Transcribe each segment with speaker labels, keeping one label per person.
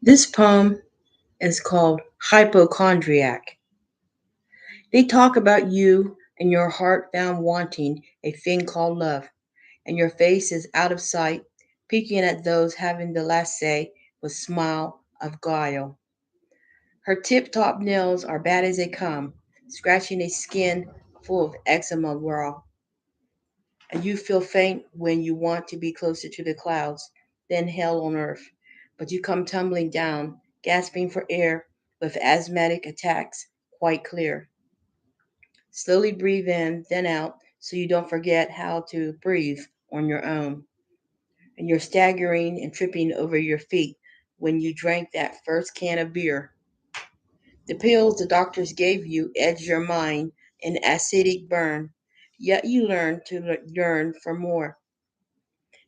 Speaker 1: This poem is called Hypochondriac. They talk about you and your heart found wanting a thing called love, and your face is out of sight, peeking at those having the last say with smile of guile. Her tip-top nails are bad as they come, scratching a skin full of eczema raw, and you feel faint when you want to be closer to the clouds than hell on earth, but you come tumbling down, gasping for air with asthmatic attacks quite clear. Slowly breathe in, then out, so you don't forget how to breathe on your own. And you're staggering and tripping over your feet when you drank that first can of beer. The pills the doctors gave you edge your mind an acidic burn, yet you learn to yearn for more.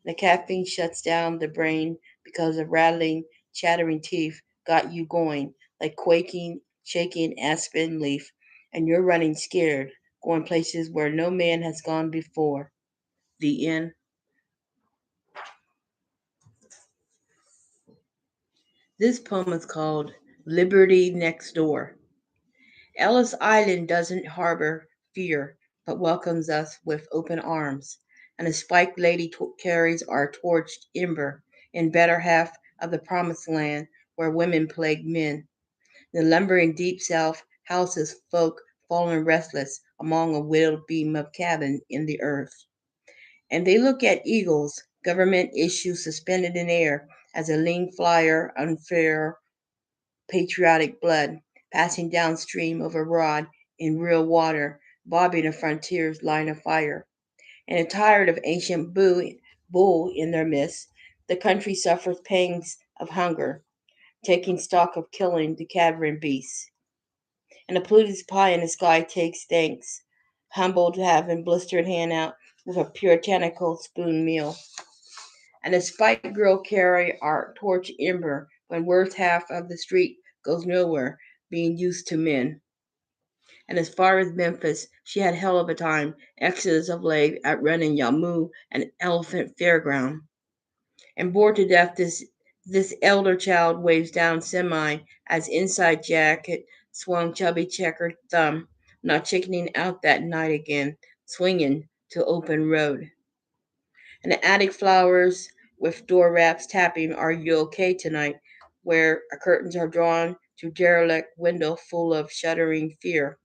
Speaker 1: The caffeine shuts down the brain because the rattling, chattering teeth got you going, like quaking, shaking aspen leaf, and you're running scared, going places where no man has gone before. The end. This poem is called Liberty Next Door. Ellis Island doesn't harbor fear, but welcomes us with open arms, and a spiked lady carries our torched ember in better half of the promised land where women plague men. The lumbering deep south houses folk fallen restless among a whittled beam of cabin in the earth. And they look at eagles, government issues suspended in air, as a lean flyer, unfair patriotic blood, passing downstream of a rod in real water, bobbing a frontier's line of fire. And tired of ancient bull in their midst, the country suffers pangs of hunger, taking stock of killing the cavern beasts. And the polluted pie in the sky takes thanks, humbled to having blistered hand out with a puritanical spoon meal. And the spike girl carry our torch ember when worth half of the street goes nowhere, being used to men. And as far as Memphis, she had hell of a time, exodus of leg at running Yamu and Elephant Fairground. And bored to death, this elder child waves down semi as inside jacket swung chubby checkered thumb, not chickening out that night again, swinging to open road. And the attic flowers with door wraps tapping, "Are you okay tonight?" where curtains are drawn to derelict window full of shuddering fear.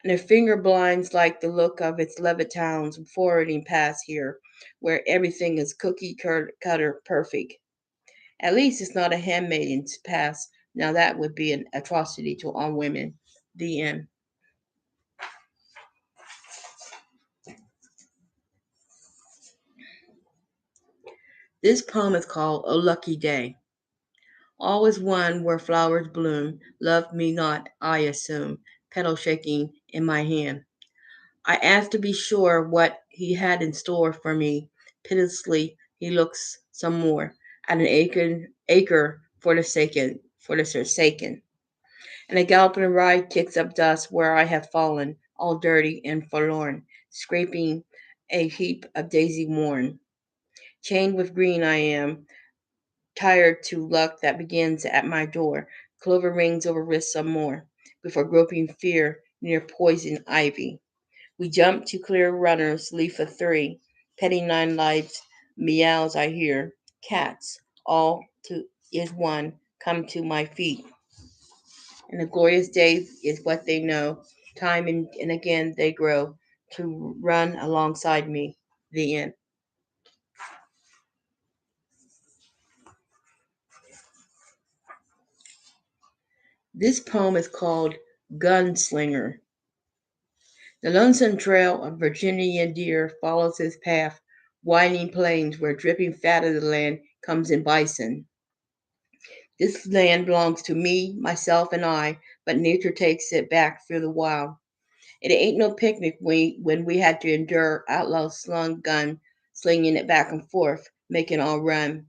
Speaker 1: And her finger blinds like the look of its Levittown's forwarding past here, where everything is cookie cutter perfect. At least it's not a handmaiden's past. Now that would be an atrocity to all women. The end. This poem is called A Lucky Day. All is one where flowers bloom. Love me not, I assume, petal shaking in my hand. I asked to be sure what he had in store for me. Piteously he looks some more at an acre for the forsaken. And a galloping ride kicks up dust where I have fallen, all dirty and forlorn, scraping a heap of daisy worn. Chained with green I am, tired to luck that begins at my door. Clover rings over wrist some more, before groping fear near poison ivy. We jump to clear runners, leaf of three, petting nine lives, meows I hear, cats, all to is one, come to my feet. And the glorious day is what they know. Time and again they grow to run alongside me. The end. This poem is called Gunslinger. The lonesome trail of Virginian deer follows his path, winding plains where dripping fat of the land comes in bison. This land belongs to me, myself, and I, but nature takes it back through the wild. It ain't no picnic when we had to endure outlaw slung gun, slinging it back and forth, making all run.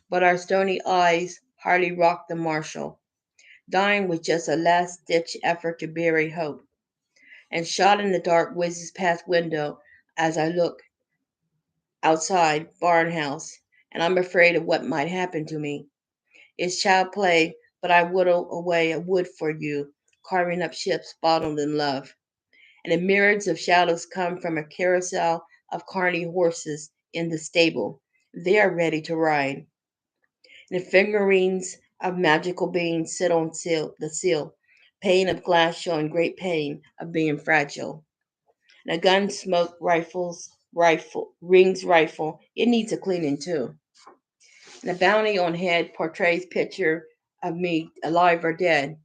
Speaker 1: But our stony eyes hardly rock the marshal, dying with just a last ditch effort to bury hope. And shot in the dark whizzes past window as I look outside barn house, and I'm afraid of what might happen to me. It's child play, but I whittle away at wood for you, carving up ships bottled in love. And the myriads of shadows come from a carousel of carny horses in the stable. They are ready to ride. And the fingerings of magical beings sit on the seal, pane of glass showing great pain of being fragile. And a gun smoke rings rifle. It needs a cleaning too. And the bounty on head portrays picture of me alive or dead.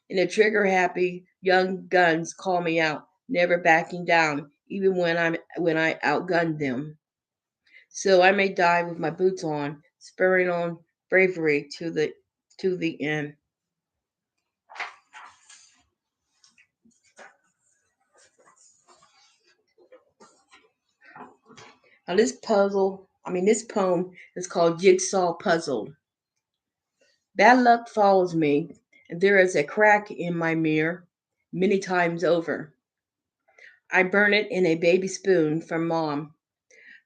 Speaker 1: And the trigger happy young guns call me out, never backing down, even when I outgunned them. So I may die with my boots on, spurring on bravery to the end. Now this poem is called Jigsaw Puzzled. Bad luck follows me, and there is a crack in my mirror many times over. I burn it in a baby spoon from mom,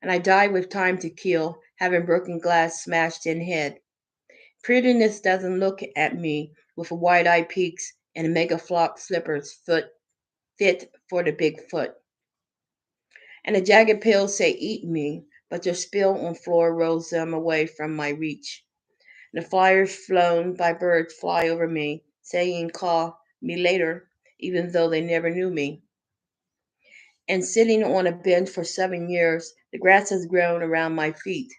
Speaker 1: and I die with time to kill, having broken glass smashed in head. Prettiness doesn't look at me with wide-eyed peaks and mega flop slippers fit for the big foot. And the jagged pills say eat me, but their spill on floor rolls them away from my reach. The flyers flown by birds fly over me, saying call me later, even though they never knew me. And sitting on a bench for 7 years, the grass has grown around my feet.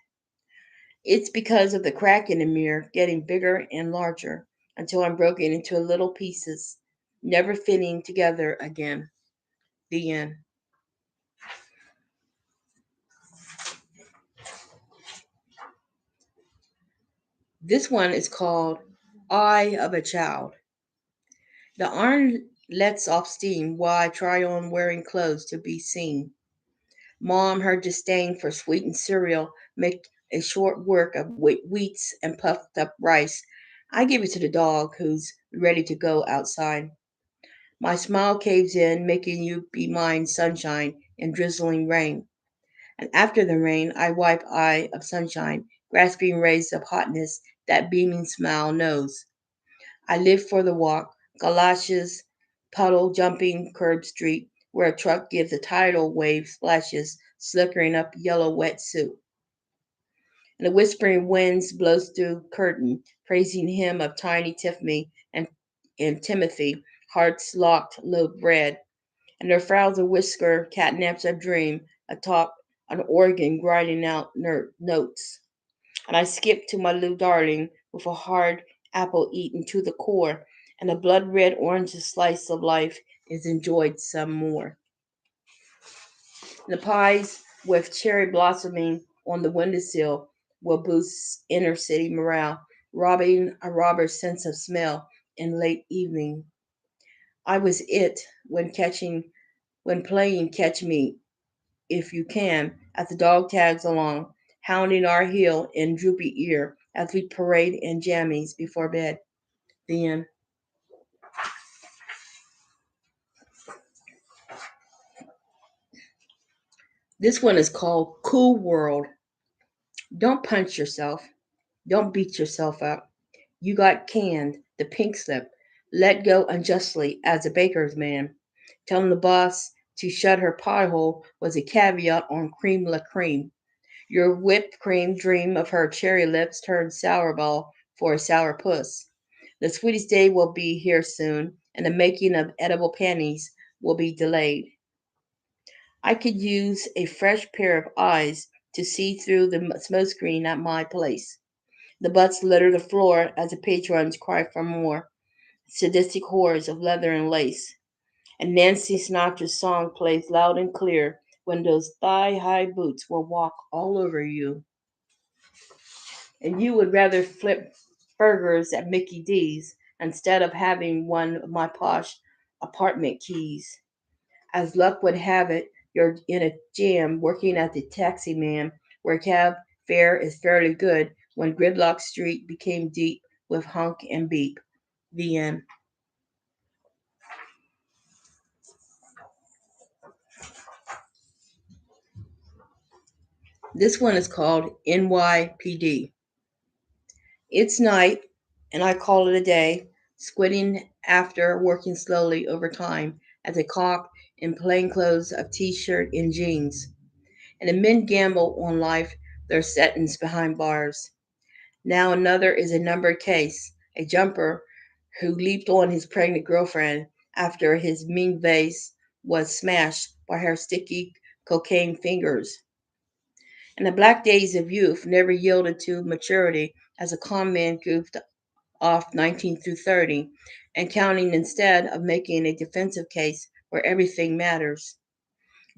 Speaker 1: It's because of the crack in the mirror getting bigger and larger until I'm broken into little pieces, never fitting together again. The end. This one is called Eye of a Child. The iron lets off steam while I try on wearing clothes to be seen. Mom, her disdain for sweetened cereal, make a short work of wheats and puffed up rice. I give it to the dog who's ready to go outside. My smile caves in, making you be mine sunshine in drizzling rain. And after the rain, I wipe eye of sunshine, grasping rays of hotness that beaming smile knows. I live for the walk, galoshes, puddle jumping curb street, where a truck gives a tidal wave splashes, slickering up yellow wetsuit. And the whispering winds blows through curtain, praising him of tiny Tiffany and Timothy, hearts locked, loaf bread. And their frowns a whisker, catnaps a dream, a talk, an organ grinding out notes. And I skip to my little darling with a hard apple eaten to the core, and a blood red orange slice of life is enjoyed some more. The pies with cherry blossoming on the windowsill will boost inner city morale, robbing a robber's sense of smell in late evening. I was it when playing catch me if you can as the dog tags along, hounding our heel in droopy ear as we parade in jammies before bed. The end. This one is called Cool World. Don't punch yourself. Don't beat yourself up. You got canned, the pink slip, let go unjustly as a baker's man. Telling the boss to shut her pothole was a caveat on cream la cream. Your whipped cream dream of her cherry lips turned sour ball for a sour puss. The sweetest day will be here soon, and the making of edible panties will be delayed. I could use a fresh pair of eyes to see through the smoke screen at my place. The butts litter the floor as the patrons cry for more. Sadistic horrors of leather and lace. And Nancy Sinatra's song plays loud and clear when those thigh high boots will walk all over you. And you would rather flip burgers at Mickey D's instead of having one of my posh apartment keys. As luck would have it, you're in a jam working at the taxi man where cab fare is fairly good when Gridlock Street became deep with honk and beep. The end. This one is called NYPD. It's night, and I call it a day, squinting after working slowly over time as a cop in plain clothes of t-shirt and jeans. And the men gamble on life, their sentence behind bars. Now another is a numbered case, a jumper who leaped on his pregnant girlfriend after his mean vase was smashed by her sticky cocaine fingers. And the black days of youth never yielded to maturity as a con man goofed off 19 through 30 and counting instead of making a defensive case where everything matters.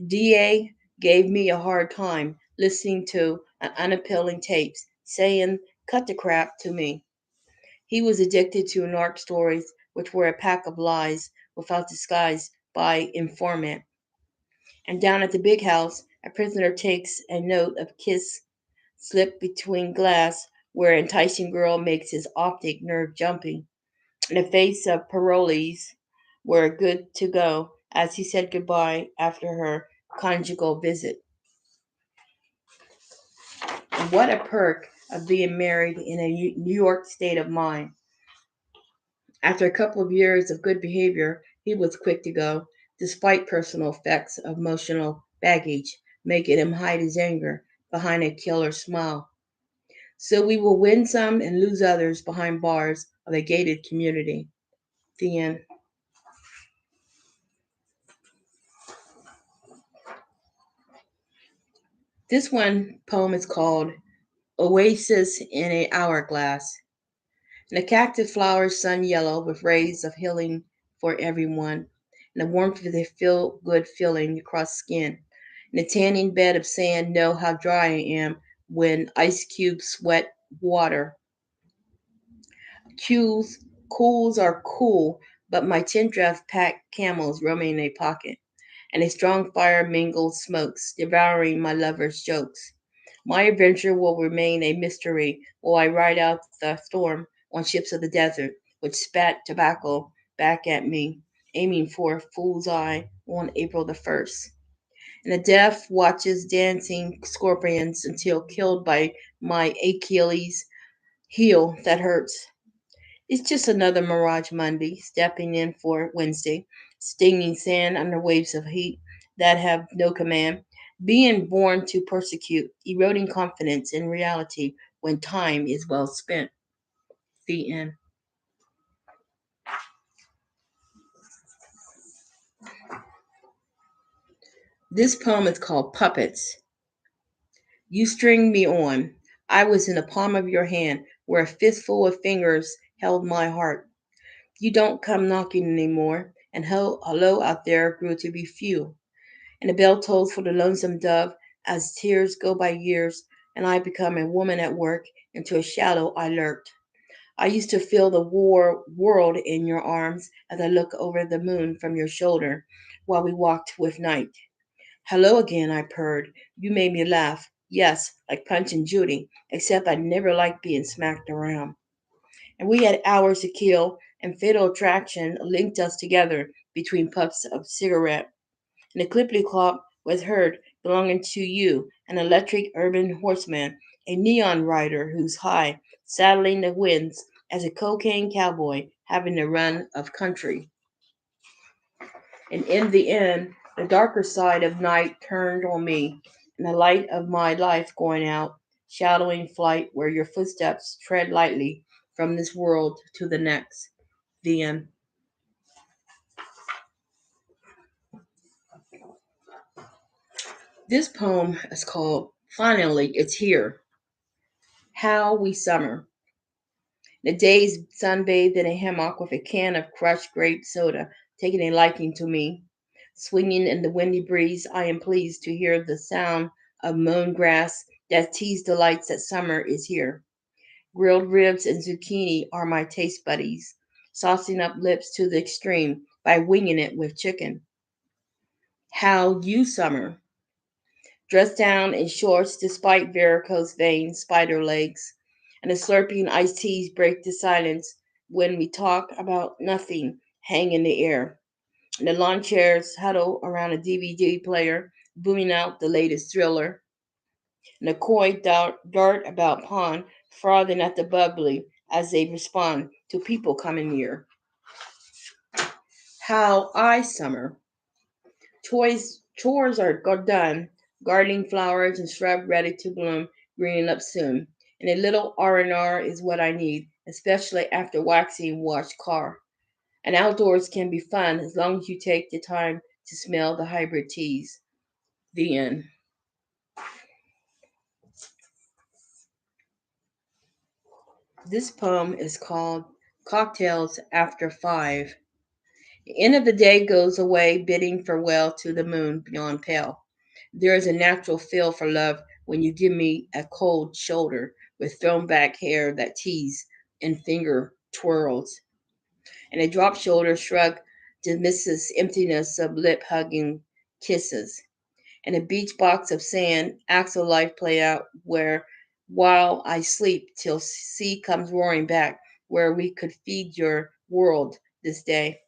Speaker 1: DA gave me a hard time listening to an unappealing tapes saying cut the crap to me. He was addicted to narc stories which were a pack of lies without disguise by informant. And down at the big house, a prisoner takes a note of kiss slip between glass where enticing girl makes his optic nerve jumping. In the face of parolees were good to go as he said goodbye after her conjugal visit. And what a perk of being married in a New York state of mind. After a couple of years of good behavior, he was quick to go, despite personal effects of emotional baggage, making him hide his anger behind a killer smile. So we will win some and lose others behind bars of a gated community. The end. This one poem is called Oasis in a Hour-Glass. And the cactus flowers sun yellow with rays of healing for everyone. And the warmth of the feel good feeling across skin. And the tanning bed of sand know how dry I am when ice cubes sweat water. Cools, cools are cool, but my 10 draft packed camels roaming in a pocket. And a strong fire mingles smokes, devouring my lover's jokes. My adventure will remain a mystery while I ride out the storm on ships of the desert, which spat tobacco back at me, aiming for a fool's eye on April the 1st. And the death watches dancing scorpions until killed by my Achilles heel that hurts. It's just another Mirage Monday, stepping in for Wednesday, stinging sand under waves of heat that have no command, being born to persecute, eroding confidence in reality when time is well spent. The end. This poem is called Puppets. You string me on. I was in the palm of your hand, where a fistful of fingers held my heart. You don't come knocking anymore, and hello out there grew to be few. And the bell tolls for the lonesome dove as tears go by years, and I become a woman at work. Into a shadow I lurked. I used to feel the world in your arms as I look over the moon from your shoulder while we walked with night. Hello again, I purred. You made me laugh. Yes, like Punch and Judy, except I never liked being smacked around. And we had hours to kill, and fatal attraction linked us together between puffs of cigarette. And the clippity clop was heard belonging to you, an electric urban horseman, a neon rider who's high, saddling the winds as a cocaine cowboy having the run of country. And in the end, the darker side of night turned on me, and the light of my life going out, shadowing flight where your footsteps tread lightly from this world to the next. The end. This poem is called Finally It's Here. How We Summer. The days sunbathed in a hammock with a can of crushed grape soda, taking a liking to me. Swinging in the windy breeze, I am pleased to hear the sound of mown grass that tease delights that summer is here. Grilled ribs and zucchini are my taste buddies, saucing up lips to the extreme by winging it with chicken. How you summer. Dressed down in shorts despite varicose veins, spider legs, and the slurping iced teas break the silence when we talk about nothing, hang in the air. And the lawn chairs huddle around a DVD player, booming out the latest thriller. And the koi dart about pond frothing at the bubbly as they respond to people coming near. How I summer. Chores are done, gardening flowers and shrub ready to bloom, greening up soon. And a little R&R is what I need, especially after waxing wash car. And outdoors can be fun as long as you take the time to smell the hybrid teas. The end. This poem is called Cocktails After Five. The end of the day goes away, bidding farewell to the moon beyond pale. There is a natural feel for love when you give me a cold shoulder with thrown back hair that tease and finger twirls, and a drop shoulder shrug dismisses emptiness of lip hugging kisses, and a beach box of sand acts of life play out where while I sleep till sea comes roaring back where we could feed your world this day.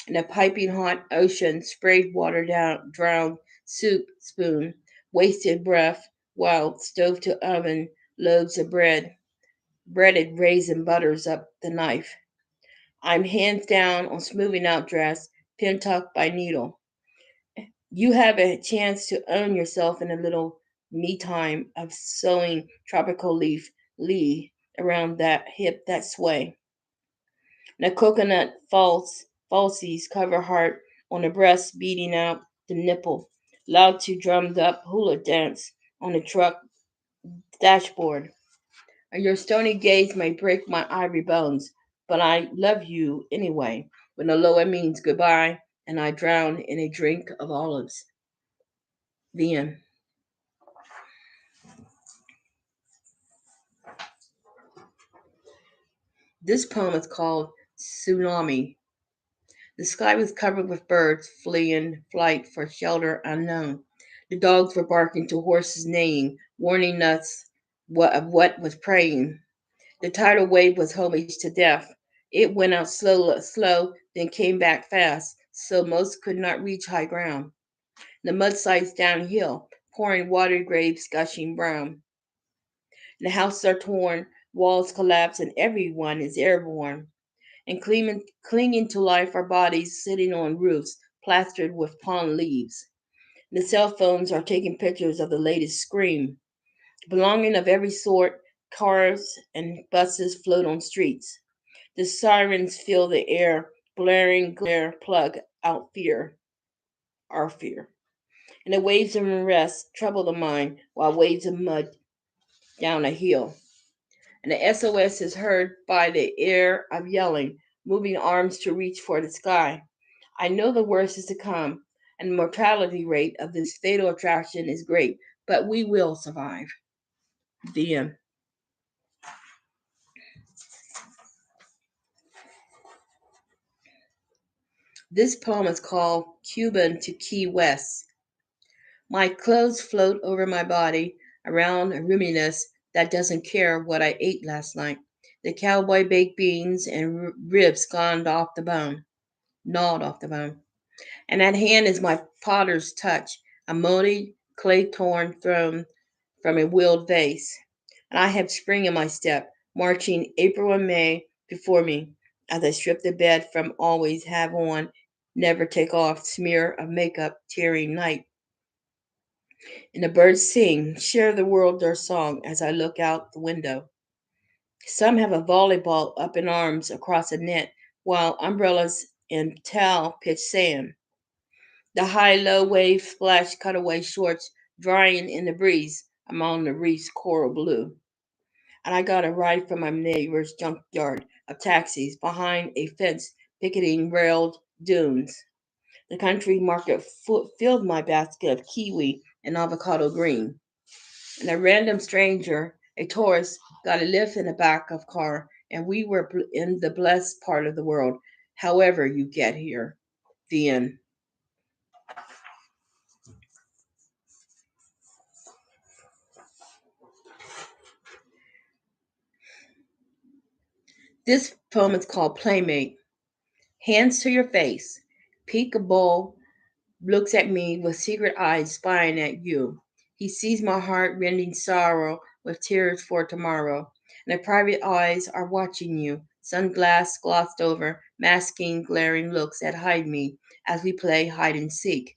Speaker 1: And a piping hot ocean sprayed water down drowned soup spoon, wasted breath, while stove to oven loaves of breaded raisin butters up the knife. I'm hands down on smoothing out dress, pin tucked by needle. You have a chance to own yourself in a little me time of sewing tropical leaf lee around that hip that sway. The coconut falsies cover heart on the breast beating out the nipple, loud to drummed up hula dance on the truck dashboard. Your stony gaze may break my ivory bones, but I love you anyway. When the lower means goodbye, and I drown in a drink of olives. The end. This poem is called Tsunami. The sky was covered with birds fleeing flight for shelter unknown. The dogs were barking to horses neighing, warning us of what was preying. The tidal wave was homage to death. It went out slow, then came back fast, so most could not reach high ground. The mudslides downhill, pouring water graves gushing brown. The houses are torn, walls collapse, and everyone is airborne. And clinging to life are bodies sitting on roofs plastered with palm leaves. The cell phones are taking pictures of the latest scream. Belonging of every sort, cars and buses float on streets. The sirens fill the air, blaring glare, plug out fear, our fear. And the waves of unrest trouble the mind while waves of mud down a hill. And the SOS is heard by the air of yelling, moving arms to reach for the sky. I know the worst is to come, and the mortality rate of this fatal attraction is great, but we will survive. The end. This poem is called Cuban To Key West. My clothes float over my body around a roominess that doesn't care what I ate last night. The cowboy baked beans and ribs gone off the bone, gnawed off the bone. And at hand is my potter's touch, a moldy clay torn from a wheeled vase. And I have spring in my step, marching April and May before me, as I strip the bed from always have on, never take off smear of makeup tearing night. And the birds sing, share the world their song as I look out the window. Some have a volleyball up in arms across a net, while umbrellas and towel pitch sand. The high-low wave splash cutaway shorts drying in the breeze among the reef's coral blue. And I got a ride from my neighbor's junkyard of taxis behind a fence picketing railed dunes. The country market filled my basket of kiwi and avocado green. And a random stranger, a tourist, got a lift in the back of car, and we were in the blessed part of the world. However you get here. The end. This poem is called Playmate. Hands to your face. Peekaboo looks at me with secret eyes spying at you. He sees my heart rending sorrow with tears for tomorrow. and the private eyes are watching you, sunglass glossed over, masking glaring looks that hide me as we play hide and seek.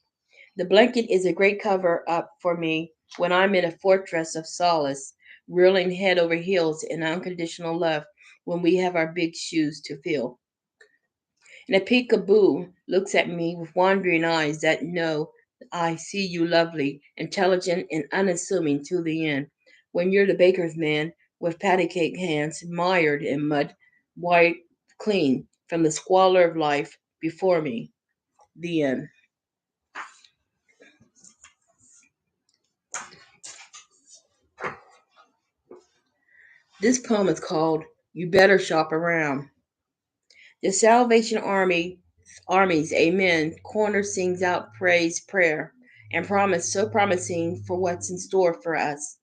Speaker 1: The blanket is a great cover up for me when I'm in a fortress of solace, reeling head over heels in unconditional love when we have our big shoes to fill. And a peekaboo looks at me with wandering eyes that know I see you lovely, intelligent, and unassuming to the end. When you're the baker's man with patty cake hands mired in mud, white clean from the squalor of life before me. The end. This poem is called You Better Shop Around. The Salvation Army's Amen corner sings out praise, prayer, and promise so promising for what's in store for us.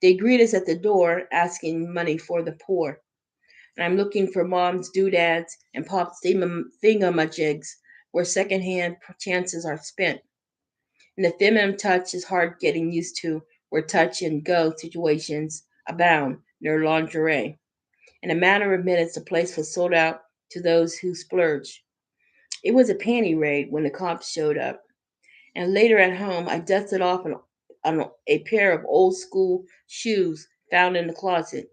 Speaker 1: They greet us at the door asking money for the poor. And I'm looking for mom's doodads and pop's thingamajigs where secondhand chances are spent. And the feminine touch is hard getting used to where touch and go situations abound near lingerie. In a matter of minutes, the place was sold out to those who splurge. It was a panty raid when the cops showed up. And later at home, I dusted off on a pair of old school shoes found in the closet,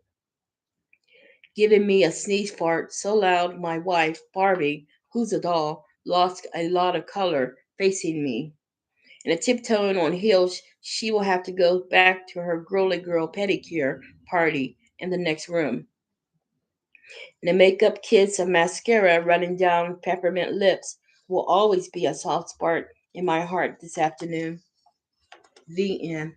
Speaker 1: giving me a sneeze fart so loud my wife, Barbie, who's a doll, lost a lot of color facing me. And a tiptoeing on heels, she will have to go back to her girly girl pedicure party in the next room. And the makeup kids of mascara running down peppermint lips will always be a soft spot in my heart this afternoon. The end.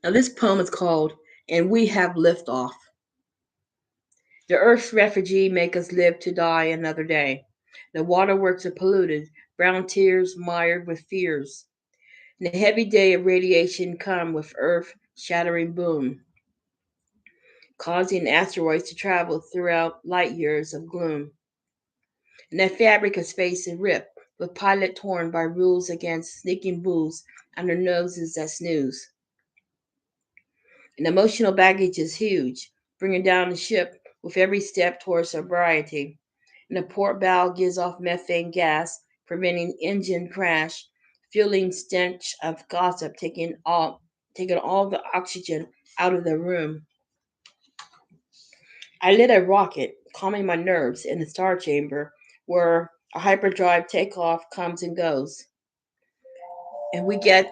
Speaker 1: Now, this poem is called And We Have Liftoff. The earth's refugee make us live to die another day. The waterworks are polluted, brown tears mired with fears. And the heavy day of radiation come with earth shattering boom, causing asteroids to travel throughout light years of gloom. And that fabric of space is ripped, with pilot torn by rules against sneaking bulls under noses that snooze. And emotional baggage is huge, bringing down the ship with every step towards sobriety. And the port bow gives off methane gas, preventing engine crash, fueling stench of gossip, taking all the oxygen out of the room. I lit a rocket, calming my nerves in the star chamber, where a hyperdrive takeoff comes and goes. And we get